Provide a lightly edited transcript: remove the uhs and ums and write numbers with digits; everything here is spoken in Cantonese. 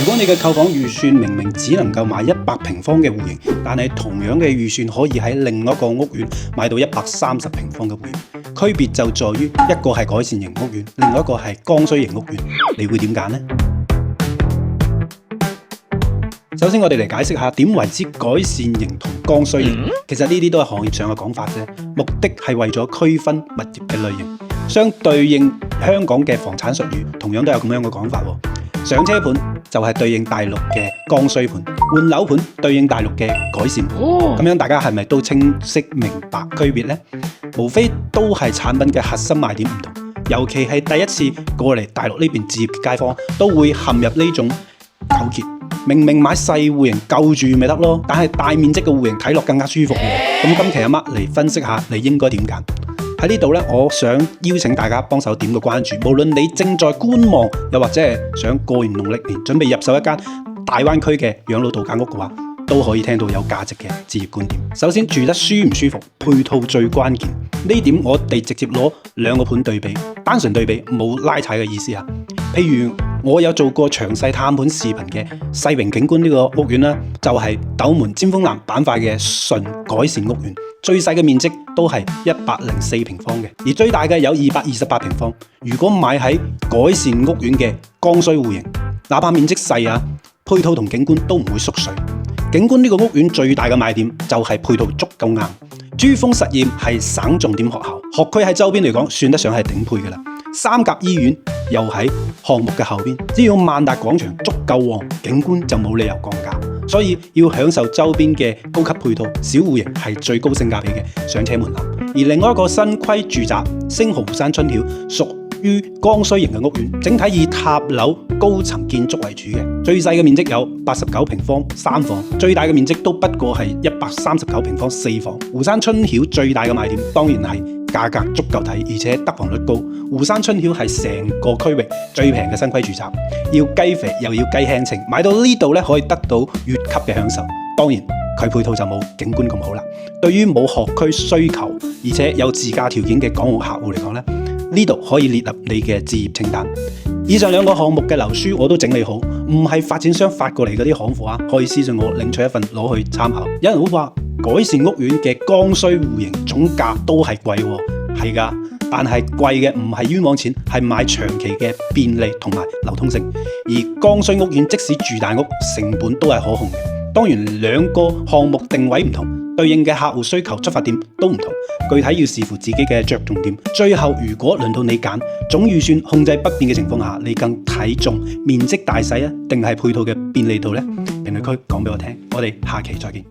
如果你嘅購房預算明明只能夠買100平方嘅戶型，但係同樣嘅預算可以喺另一個屋苑買到130平方嘅戶型，區別就在於一個係改善型屋苑，另一個係剛需型屋苑，你會點揀呢？首先我哋嚟解釋下點為之改善型同剛需型。其實呢啲都係行業上嘅講法啫，目的係為咗區分物業嘅類型。相對應香港嘅房產術語，同樣都有咁樣嘅講法喎。上車盤就係對應大陸嘅剛需盤，換樓盤對應大陸嘅改善盤。咁樣大家係咪都清晰明白區別呢？無非都係產品嘅核心賣點唔同，尤其係第一次過嚟大陸呢邊置業嘅街坊，都會陷入呢種糾結。明明買細戶型夠住咪得咯，但係大面積嘅戶型睇落更加舒服喎。咁今期阿乜嚟分析下，你應該點揀？喺呢度咧，我想邀請大家幫手點個關注。無論你正在觀望，又或者係想過完農曆年準備入手一間大灣區嘅養老度假屋嘅話，都可以聽到有價值嘅置業觀點。首先住得舒唔舒服，配套最關鍵。呢點我哋直接攞兩個盤對比，單純對比冇拉踩嘅意思啊。譬如我有做過詳細探盤視頻嘅世榮景觀呢個屋苑啦，就係斗門尖峰南板塊嘅純改善屋苑，最細嘅面積都係104平方嘅，而最大嘅有228平方。如果買喺改善屋苑嘅剛需戶型，哪怕面積細啊，配套同景觀都唔會縮水。景觀呢個屋苑最大嘅賣點就係配套足夠硬。珠峰實驗係省重點學校，學區喺周邊嚟講算得上係頂配㗎啦。三甲醫院又喺項目嘅後邊，只要萬達廣場足夠旺，景觀就冇理由降價。所以要享受周邊嘅高級配套，小戶型係最高性價比嘅上車門檻。而另外一個新規住宅星豪湖山春曉屬於剛需型嘅屋苑，整體以塔樓高層建築為主嘅，最細嘅面積有89平方3房，最大嘅面積都不過係139平方4房。湖山春曉最大嘅賣點當然係價格足夠睇，而且得房率高。湖山春曉係成個區域最平嘅新規住宅，要雞肥又要雞輕稱，買到呢度咧可以得到越級嘅享受。當然佢配套就冇景觀咁好啦。對於冇學區需求而且有自駕條件嘅港澳客戶嚟講咧，呢度可以列入你嘅置業清單。以上兩個項目嘅樓書我都整理好，唔係發展商發過嚟嗰啲行貨啊，可以私信我領取一份攞去參考。有人會話改善屋苑嘅剛需戶型總價都係貴喎，係㗎，但係貴嘅唔係冤枉錢，係買長期嘅便利同埋流通性。而剛需屋苑即使住大屋，成本都係可控嘅。當然兩個項目定位唔同，對應嘅客戶需求出發點都唔同，具體要視乎自己嘅着重點。最後如果輪到你揀，總預算控制不變嘅情況下，你更睇重面積大細啊，定係配套嘅便利度呢？評論區講俾我聽，我哋下期再見。